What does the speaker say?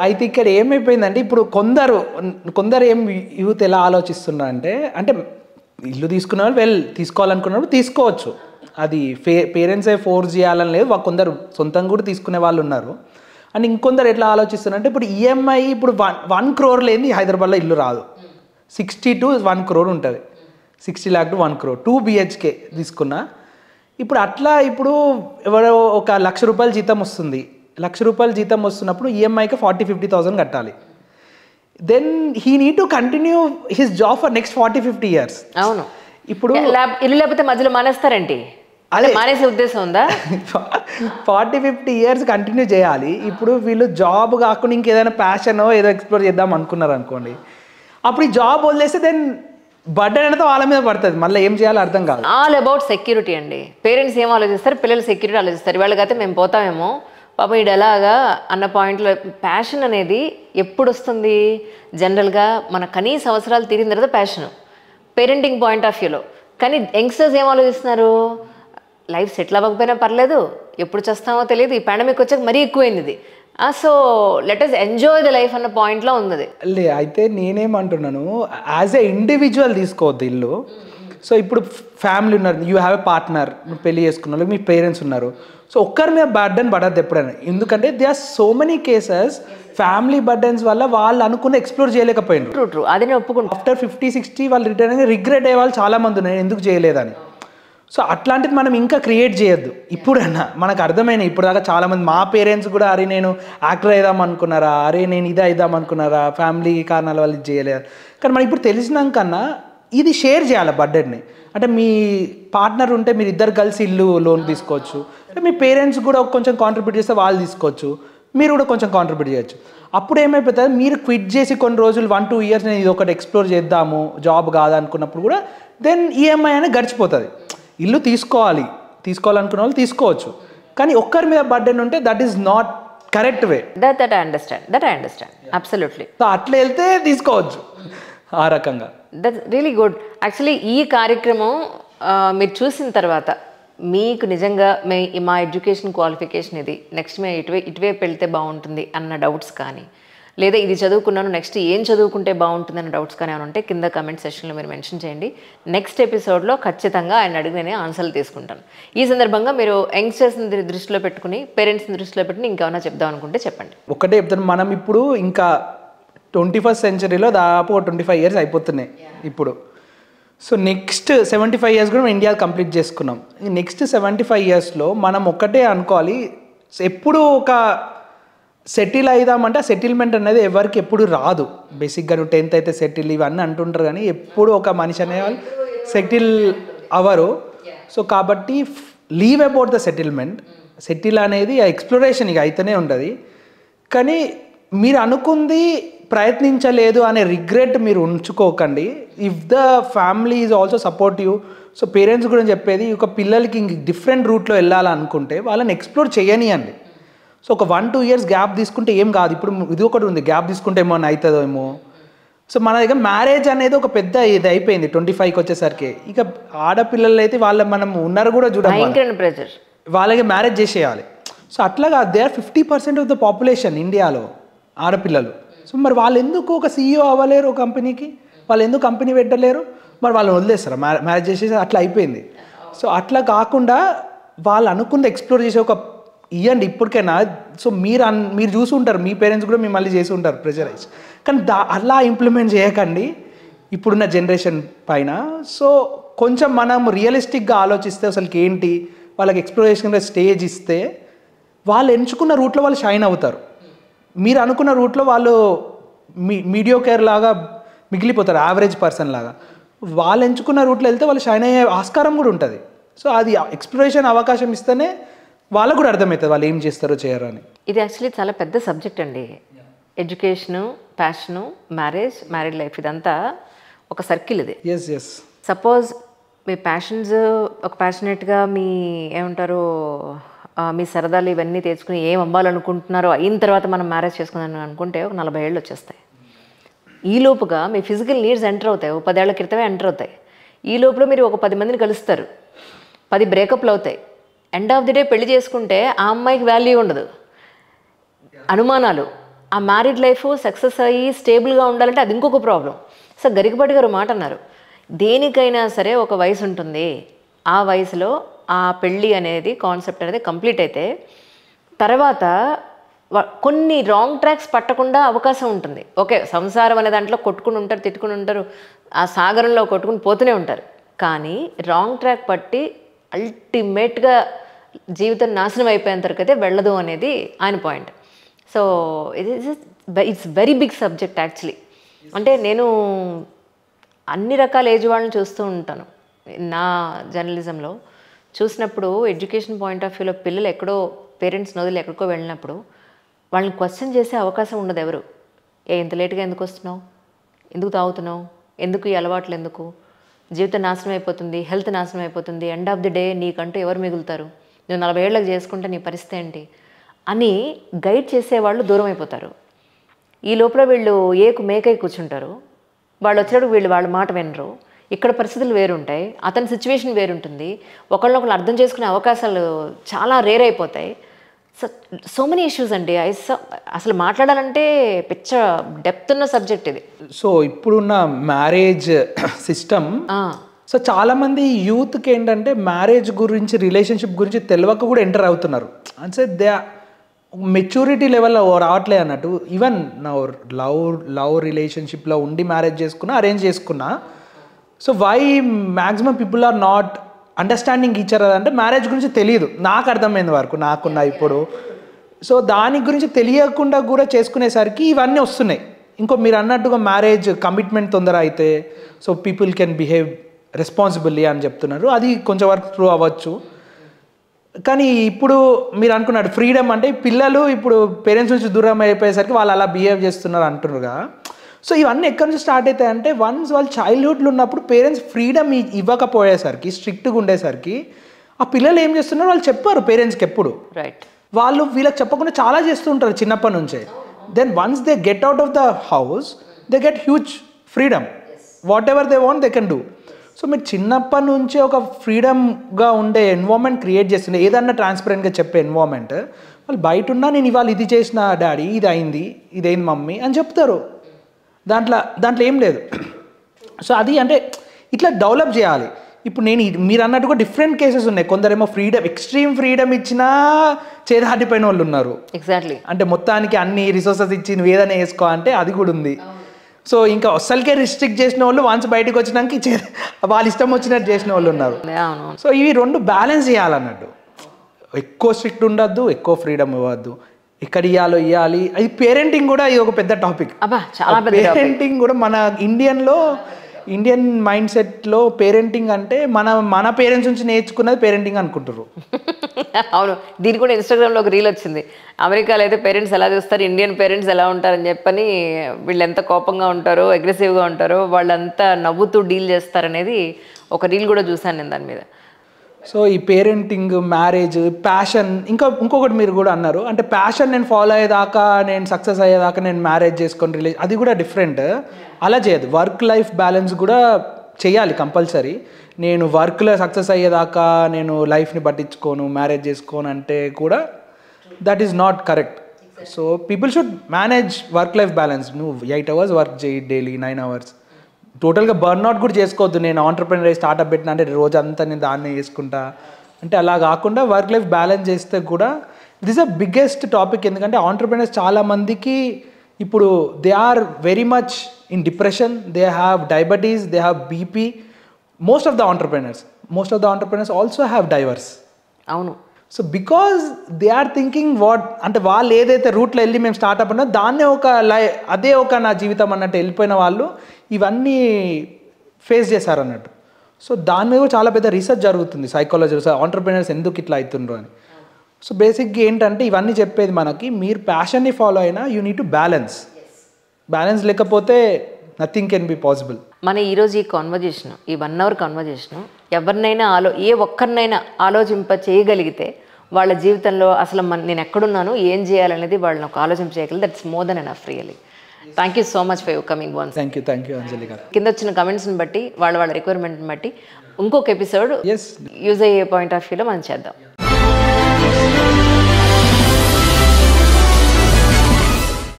అయితే ఇక్కడ ఏమైపోయిందంటే ఇప్పుడు కొందరు ఏం యూత్ ఎలా ఆలోచిస్తున్నారు అంటే ఇల్లు తీసుకునే వాళ్ళు తీసుకోవాలనుకున్నప్పుడు తీసుకోవచ్చు, అది పేరెంట్సే ఫోర్స్ చేయాలని లేదు, కొందరు సొంతంగా కూడా తీసుకునే వాళ్ళు ఉన్నారు. అండ్ ఇంకొందరు ఎట్లా ఆలోచిస్తున్నారంటే ఇప్పుడు ఈఎంఐ ఇప్పుడు 1 crore లేని హైదరాబాద్లో ఇల్లు రాదు. 60 to 1 crore ఉంటుంది, 60 lakh to 1 crore 2 BHK తీసుకున్నా. ఇప్పుడు అట్లా ఇప్పుడు ఎవరో ఒక ₹1,00,000 జీతం వస్తుంది, ₹1,00,000 జీతం వస్తున్నప్పుడు ఈఎంఐకి 40-50,000 కట్టాలి. Then he need to continue his job for next 40-50 years. అవును, ఇప్పుడు ఇల్లు లేకపోతే మధ్యలో మానేస్తారండి, అదే మానేసే ఉద్దేశం ఉందా? 40-50 years కంటిన్యూ చేయాలి. ఇప్పుడు వీళ్ళు జాబ్ కాకుండా ఇంకేదైనా ప్యాషన్ ఏదో ఎక్స్ప్లోర్ చేద్దాం అనుకున్నారు అనుకోండి, అప్పుడు ఈ జాబ్ వదిలేస్తే దెన్ బర్డెన్ అనేది వాళ్ళ మీద పడుతుంది, మళ్ళీ ఏం చేయాలో అర్థం కాదు. ఆల్ అబౌట్ సెక్యూరిటీ అండి. పేరెంట్స్ ఏం ఆలోచిస్తారు, పిల్లలు సెక్యూరిటీ ఆలోచిస్తారు. వాళ్ళకైతే మేము పోతామేమో పాపం ఇది ఎలాగా అన్న పాయింట్లో ప్యాషన్ అనేది ఎప్పుడు వస్తుంది? జనరల్గా మన కనీస అవసరాలు తీరిన తర్వాత ప్యాషన్, పేరెంటింగ్ పాయింట్ ఆఫ్ వ్యూలో. కానీ యంగ్స్టర్స్ ఏం ఆలోచిస్తున్నారు, లైఫ్ సెటిల్ అవ్వకపోయినా పర్లేదు, ఎప్పుడు చేస్తామో తెలియదు, ఈ పాండమిక్ వచ్చాక మరీ ఎక్కువైంది ఇది. So let us enjoy the life అన్న పాయింట్లో ఉంది. అయితే నేనేమంటున్నాను, యాజ్ ఏ ఇండివిజువల్ తీసుకోవద్దు ఇల్లు. సో ఇప్పుడు ఫ్యామిలీ ఉన్నారు, యూ హ్యావ్ ఎ పార్ట్నర్, మీరు పెళ్లి చేసుకున్నారు, మీ పేరెంట్స్ ఉన్నారు. సో ఒక్కరి మీద బర్డెన్ పడద్దు ఎప్పుడైనా, ఎందుకంటే they are so many cases family burdens వల్ల వాళ్ళు అనుకుని ఎక్స్ప్లోర్ చేయలేకపోయినారు. ట్రూ, అది నేను ఒప్పుకుంటాను. ఆఫ్టర్ 50-60 వాళ్ళు రిటర్న్ అయ్యి రిగ్రెట్ అయ్యే వాళ్ళు చాలామంది ఉన్నారు, ఎందుకు చేయలేదని. సో అట్లాంటిది మనం ఇంకా క్రియేట్ చేయొద్దు. ఇప్పుడన్నా మనకు అర్థమైనా, ఇప్పుడు దాకా చాలామంది మా పేరెంట్స్ కూడా అరే నేను యాక్టర్ అయిదాం అనుకున్నారా, అరే నేను ఇది అయిదాం అనుకున్నారా, ఫ్యామిలీ కారణాల వల్ల ఇది చేయలేదు. కానీ మనం ఇప్పుడు తెలిసినాకన్నా ఇది షేర్ చేయాలి బర్డెన్ని. అంటే మీ పార్ట్నర్ ఉంటే మీరు ఇద్దరు కలిసి ఇల్లు లోన్ తీసుకోవచ్చు, మీ పేరెంట్స్ కూడా కొంచెం కాంట్రిబ్యూట్ చేస్తే వాళ్ళు తీసుకోవచ్చు, మీరు కూడా కొంచెం కాంట్రిబ్యూట్ చేయొచ్చు. అప్పుడు ఏమైపోతుంది, మీరు క్విట్ చేసి కొన్ని రోజులు 1-2 years నేను ఇది ఒకటి ఎక్స్ప్లోర్ చేద్దాము జాబ్ కాదనుకున్నప్పుడు కూడా దెన్ ఈఎంఐ అనేది గడిచిపోతుంది. ఇల్లు తీసుకోవాలనుకున్న వాళ్ళు తీసుకోవచ్చు, కానీ ఒక్కరి మీద బర్డెన్ ఉంటే that is not correct way. That I understand absolutely. So అట్లా వెళ్తే తీసుకోవచ్చు ఆ రకంగా. That's really good. యాక్చువల్లీ ఈ కార్యక్రమం మీరు చూసిన తర్వాత మీకు నిజంగా మా ఎడ్యుకేషన్ క్వాలిఫికేషన్ ఇది, నెక్స్ట్ మేము ఇటువైపు వెళ్తే బాగుంటుంది అన్న డౌట్స్ కానీ, లేదా ఇది చదువుకున్నాను నెక్స్ట్ ఏం చదువుకుంటే బాగుంటుంది అన్న డౌట్స్ కానీ ఏమైనా ఉంటే కింద కమెంట్ సెక్షన్లో మీరు మెన్షన్ చేయండి. నెక్స్ట్ ఎపిసోడ్లో ఖచ్చితంగా ఆయన అడిగిన ఆన్సర్లు తీసుకుంటాను. ఈ సందర్భంగా మీరు యంగ్స్టర్స్ని దృష్టిలో పెట్టుకుని, పేరెంట్స్ని దృష్టిలో పెట్టుకుని ఇంకేమైనా చెప్దాం అనుకుంటే చెప్పండి. ఒకటే చెప్తాను, మనం ఇప్పుడు ఇంకా 21st centuryలో దాదాపు 25 years అయిపోతున్నాయి ఇప్పుడు. సో నెక్స్ట్ 75 years కూడా మనం ఇండియా కంప్లీట్ చేసుకున్నాం. నెక్స్ట్ 75 yearsలో మనం ఒక్కటే అనుకోవాలి, ఎప్పుడు ఒక సెటిల్ అయిదామంటే ఆ సెటిల్మెంట్ అనేది ఎవరికి ఎప్పుడు రాదు. బేసిక్గా నువ్వు 10th అయితే సెటిల్ ఇవన్నీ అంటుంటారు, కానీ ఎప్పుడు ఒక మనిషి అనేవాళ్ళు సెటిల్ అవ్వరు. సో కాబట్టి లీవ్ అబౌట్ ద సెటిల్ అనేది ఎక్స్ప్లోరేషన్ ఇక అయితేనే ఉంటుంది. కానీ మీరు అనుకుంది ప్రయత్నించలేదు అనే రిగ్రెట్ మీరు ఉంచుకోకండి. If the family is also supportive. So parents కూడా చెప్పేది, ఒక పిల్లలకి ఇంక డిఫరెంట్ రూట్లో వెళ్ళాలనుకుంటే వాళ్ళని ఎక్స్ప్లోర్ చేయనియండి. సో ఒక 1-2 years గ్యాప్ తీసుకుంటే ఏం కాదు. ఇప్పుడు ఇది ఒకటి ఉంది, గ్యాప్ తీసుకుంటే ఏమన్నా అవుతుందో ఏమో. సో మన దగ్గర మ్యారేజ్ అనేది ఒక పెద్ద ఇది అయిపోయింది 25కి వచ్చేసరికి. ఇక ఆడపిల్లలు అయితే మనం ఉన్నారు కూడా చూడాలి, వాళ్ళకి మ్యారేజ్ చేసేయాలి. సో అట్లాగా they are 50% of the population ఇండియాలో ఆడపిల్లలు. సో మరి వాళ్ళు ఎందుకు ఒక CEO అవ్వలేరు ఒక కంపెనీకి, వాళ్ళు ఎందుకు కంపెనీ పెట్టలేరు, మరి వాళ్ళని వదిలేస్తారు మ్యారేజ్ చేసేసి అట్లా అయిపోయింది. సో అట్లా కాకుండా వాళ్ళు అనుకుంది ఎక్స్ప్లోర్ చేసే ఒక ఇవ్వండి ఇప్పటికైనా. సో మీరు చూసి ఉంటారు, మీ పేరెంట్స్ కూడా మిమ్మల్ని చేసి ఉంటారు ప్రెషరైజ్, కానీ అలా ఇంప్లిమెంట్ చేయకండి ఇప్పుడున్న జనరేషన్ పైన. సో కొంచెం మనం రియలిస్టిక్గా ఆలోచిస్తే అసలుకి ఏంటి, వాళ్ళకి ఎక్స్ప్లోరేషన్ స్టేజ్ ఇస్తే వాళ్ళు ఎంచుకున్న రూట్లో వాళ్ళు షైన్ అవుతారు. మీరు అనుకున్న రూట్లో వాళ్ళు మీడియోకేర్ లాగా మిగిలిపోతారు, యావరేజ్ పర్సన్ లాగా. వాళ్ళు ఎంచుకున్న రూట్లో వెళ్తే వాళ్ళు షైన్ అయ్యే ఆస్కారం కూడా ఉంటుంది. సో అది ఎక్స్ప్లోరేషన్ అవకాశం ఇస్తేనే వాళ్ళకు కూడా అర్థమవుతుంది వాళ్ళు ఏం చేస్తారో చేయరు అని. ఇది యాక్చువల్లీ చాలా పెద్ద సబ్జెక్ట్ అండి. ఎడ్యుకేషను, ప్యాషను, మ్యారీడ్ లైఫ్ ఇదంతా ఒక సర్కిల్ ఇది. ఎస్ సపోజ్ మీ ప్యాషన్స్ ఒక ప్యాషనేట్గా మీ ఏమంటారు మీ సరదాలు ఇవన్నీ తెచ్చుకుని ఏం అవ్వాలనుకుంటున్నారో అయిన తర్వాత మనం మ్యారేజ్ చేసుకుందాం అనుకుంటే ఒక 40 ఏళ్ళు వచ్చేస్తాయి. ఈ లోపుగా మీ ఫిజికల్ నీడ్స్ ఎంటర్ అవుతాయి, 10 ఏళ్ల క్రితమే ఎంటర్ అవుతాయి. ఈ లోపల మీరు ఒక 10 మందిని కలుస్తారు, 10 బ్రేకప్లు అవుతాయి. ఎండ్ ఆఫ్ ది డే పెళ్లి చేసుకుంటే ఆ అమ్మాయికి వాల్యూ ఉండదు, అనుమానాలు, ఆ మ్యారీడ్ లైఫ్ సక్సెస్ అయ్యి స్టేబుల్గా ఉండాలంటే అది ఇంకొక ప్రాబ్లం. సో గరికపాటి గారు మాట అన్నారు, దేనికైనా సరే ఒక వయసు ఉంటుంది, ఆ వయసులో ఆ పెళ్ళి అనేది కాన్సెప్ట్ అనేది కంప్లీట్ అయితే తర్వాత కొన్ని రాంగ్ ట్రాక్స్ పట్టకుండా అవకాశం ఉంటుంది. ఓకే, సంసారం అనే దాంట్లో కొట్టుకుని ఉంటారు, తిట్టుకుని ఉంటారు, ఆ సాగరంలో కొట్టుకుని పోతూనే ఉంటారు. కానీ రాంగ్ ట్రాక్ పట్టి అల్టిమేట్గా జీవితం నాశనం అయిపోయేంత వరకు అయితే వెళ్ళదు అనేది ఆయన point. So it's very big subject actually. అంటే నేను అన్ని రకాల ఏజ్ వాళ్ళని చూస్తూ ఉంటాను నా జర్నలిజంలో. చూసినప్పుడు ఎడ్యుకేషన్ పాయింట్ ఆఫ్ వ్యూలో పిల్లలు ఎక్కడో పేరెంట్స్ వదిలి ఎక్కడికో వెళ్ళినప్పుడు వాళ్ళని క్వశ్చన్ చేసే అవకాశం ఉండదు ఎవరు. ఇంత లేట్గా ఎందుకు వస్తున్నావు, ఎందుకు తాగుతున్నావు, ఎందుకు ఈ అలవాట్లు ఎందుకు, జీవితం నాశనం అయిపోతుంది, హెల్త్ నాశనం అయిపోతుంది, ఎండ్ ఆఫ్ ది డే నీకంటూ ఎవరు మిగులుతారు, నువ్వు 40 ఏళ్ళకి చేసుకుంటే నీ పరిస్థితి ఏంటి అని గైడ్ చేసేవాళ్ళు దూరం అయిపోతారు. ఈ లోపల వీళ్ళు మేకై కూర్చుంటారు. వాళ్ళు వచ్చినప్పుడు వీళ్ళు వాళ్ళ మాట వినరు. ఇక్కడ పరిస్థితులు వేరుంటాయి, అతని సిచ్యువేషన్ వేరుంటుంది, ఒకళ్ళనొకళ్ళు అర్థం చేసుకునే అవకాశాలు చాలా రేర్ అయిపోతాయి. సో మెనీ ఇష్యూస్ అండి. అసలు మాట్లాడాలంటే పిచ్చ డెప్త్ ఉన్న సబ్జెక్ట్ ఇది. సో ఇప్పుడున్న మ్యారేజ్ సిస్టమ్, సో చాలామంది యూత్కి ఏంటంటే మ్యారేజ్ గురించి, రిలేషన్షిప్ గురించి తెలియక కూడా ఎంటర్ అవుతున్నారు. అంటే దే మెచ్యూరిటీ లెవెల్ రావట్లే అన్నట్టు. ఈవెన్ నా లవ్ రిలేషన్షిప్లో ఉండి మ్యారేజ్ చేసుకున్నా, అరేంజ్ చేసుకున్నా, so why maximum people are not understanding each other అంటే మ్యారేజ్ గురించి తెలియదు. నాకు అర్థమైంది వరకు నాకున్న ఇప్పుడు. సో దాని గురించి తెలియకుండా కూడా చేసుకునేసరికి ఇవన్నీ వస్తున్నాయి. ఇంకో మీరు అన్నట్టుగా మ్యారేజ్ కమిట్మెంట్ తొందర అయితే so people can behave responsibly అని చెప్తున్నారు. అది కొంచెం వరకు ట్రూ అవ్వచ్చు. కానీ ఇప్పుడు మీరు అనుకున్నాడు ఫ్రీడమ్ అంటే పిల్లలు ఇప్పుడు పేరెంట్స్ నుంచి దూరం అయిపోయేసరికి వాళ్ళు అలా బిహేవ్ చేస్తున్నారు అంటున్నారుగా. సో ఇవన్నీ ఎక్కడి నుంచి స్టార్ట్ అవుతాయి అంటే వన్స్ వాళ్ళు చైల్డ్హుడ్లో ఉన్నప్పుడు పేరెంట్స్ ఫ్రీడమ్ ఇవ్వకపోయేసరికి, స్ట్రిక్ట్గా ఉండేసరికి ఆ పిల్లలు ఏం చేస్తున్నారు వాళ్ళు చెప్పారు పేరెంట్స్కి ఎప్పుడు. రైట్. వాళ్ళు వీళ్ళకి చెప్పకుండా చాలా చేస్తూ ఉంటారు చిన్నప్పటి నుంచే. Then once they get out of the house they get huge freedom. Whatever they want they can do. So మీరు చిన్నప్పటి నుంచే ఒక ఫ్రీడమ్గా ఉండే ఎన్వైర్న్మెంట్ క్రియేట్ చేస్తుండే, ఏదన్నా ట్రాన్స్పరెంట్గా చెప్పే ఎన్వైర్న్మెంట్. వాళ్ళు బయట ఉన్నా నేను ఇవాళ ఇది చేసిన డాడీ, ఇది అయింది, ఇదైంది మమ్మీ అని చెప్తారు. దాంట్లో ఏం లేదు. సో అది అంటే ఇట్లా డెవలప్ చేయాలి. ఇప్పుడు మీరు అన్నట్టుగా డిఫరెంట్ కేసెస్ ఉన్నాయి. కొందరేమో ఫ్రీడమ్, ఎక్స్ట్రీమ్ ఫ్రీడమ్ ఇచ్చినా చేదాటిపోయిన వాళ్ళు ఉన్నారు. ఎగ్జాక్ట్లీ. అంటే మొత్తానికి అన్ని రిసోర్సెస్ ఇచ్చి నువ్వు ఏదైనా వేసుకో అంటే అది కూడా ఉంది. సో ఇంకా అస్సలకే రిస్ట్రిక్ట్ చేసిన వాళ్ళు వన్స్ బయటకు వచ్చినాక వాళ్ళ ఇష్టం వచ్చినట్టు చేసిన వాళ్ళు ఉన్నారు. సో ఇవి రెండు బ్యాలెన్స్ చేయాలన్నట్టు. ఎక్కువ స్ట్రిక్ట్ ఉండద్దు, ఎక్కువ ఫ్రీడమ్ ఇవ్వద్దు. ఎక్కడ ఇవ్వాలి. అది పేరెంటింగ్ కూడా ఇది ఒక పెద్ద టాపిక్. పేరెంటింగ్ కూడా మన ఇండియన్ మైండ్ సెట్లో పేరెంటింగ్ అంటే మన పేరెంట్స్ నుంచి నేర్చుకున్నది పేరెంటింగ్ అనుకుంటారు. అవును, దీనికి కూడా ఇన్స్టాగ్రామ్లో ఒక రీల్ వచ్చింది. అమెరికాలో అయితే పేరెంట్స్ ఎలా చూస్తారు, ఇండియన్ పేరెంట్స్ ఎలా ఉంటారని చెప్పని, వీళ్ళు ఎంత కోపంగా ఉంటారో, అగ్రెసివ్గా ఉంటారో, వాళ్ళంతా నవ్వుతూ డీల్ చేస్తారనేది ఒక రీల్ కూడా చూశాను నేను దాని మీద. సో ఈ పేరెంటింగ్, మ్యారేజ్, ప్యాషన్, ఇంకొకటి మీరు కూడా అన్నారు అంటే ప్యాషన్ నేను ఫాలో అయ్యేదాకా, నేను సక్సెస్ అయ్యేదాకా నేను మ్యారేజ్ చేసుకొని అది కూడా డిఫరెంట్. అలా చేయదు. వర్క్ లైఫ్ బ్యాలెన్స్ కూడా చేయాలి కంపల్సరీ. నేను వర్క్లో సక్సెస్ అయ్యేదాకా నేను లైఫ్ని పట్టించుకోను, మ్యారేజ్ చేసుకోను అంటే కూడా that is not correct. So people should manage work life balance. నువ్వు 8 hours వర్క్ చేయి డైలీ, 9 hours. టోటల్గా బర్న్అవుట్ కూడా చేసుకోవద్దు. నేను ఆంటర్ప్రెన్యూర్ స్టార్ట్అప్ పెట్టినా అంటే రోజంతా నేను దాన్నే చేసుకుంటా అంటే అలా కాకుండా వర్క్ లైఫ్ బ్యాలెన్స్ చేస్తే కూడా దిస్ అ బిగ్గెస్ట్ టాపిక్. ఎందుకంటే ఆంటర్ప్రెన్యూర్స్ చాలామందికి ఇప్పుడు they are very much in depression, they have diabetes, they have BP. Most of the entrepreneurs also have divorce. అవును. So because they are thinking అంటే వాళ్ళు ఏదైతే రూట్లో వెళ్ళి మేము స్టార్ట్అప్ అన్నా దాన్నే అదే ఒక నా జీవితం అన్నట్టు వెళ్ళిపోయిన వాళ్ళు ఇవన్నీ ఫేస్ చేశారు అన్నట్టు. సో దాని మీద చాలా పెద్ద రీసెర్చ్ జరుగుతుంది సైకాలజీలో, ఆంటర్ప్రెన్యూర్స్ ఎందుకు ఇట్లా అవుతుండ్రు అని. సో బేసిక్గా ఏంటంటే ఇవన్నీ చెప్పేది మనకి, మీరు ప్యాషన్ని ఫాలో అయినా యూ నీడ్ టు బ్యాలెన్స్ లేకపోతే నథింగ్ కెన్ బి పాసిబుల్. మన ఈరోజు ఈ కాన్వర్జేషన్, ఈ 1 hour కాన్వర్జేషను ఎవరినైనా ఒక్కరినైనా ఆలోచింప చేయగలిగితే వాళ్ళ జీవితంలో అసలు నేను ఎక్కడున్నాను, ఏం చేయాలనేది వాళ్ళని ఒక ఆలోచన చేయగలిగితే that's more than enough really. Thank you so much for your coming once. Thank you Anjali గారు. కింద వచ్చిన కమెంట్స్ని బట్టి వాళ్ళ రిక్వైర్మెంట్ని బట్టి ఇంకొక ఎపిసోడ్ యూజ్ అయ్యే పాయింట్ ఆఫ్ వ్యూలో మనం చేద్దాం.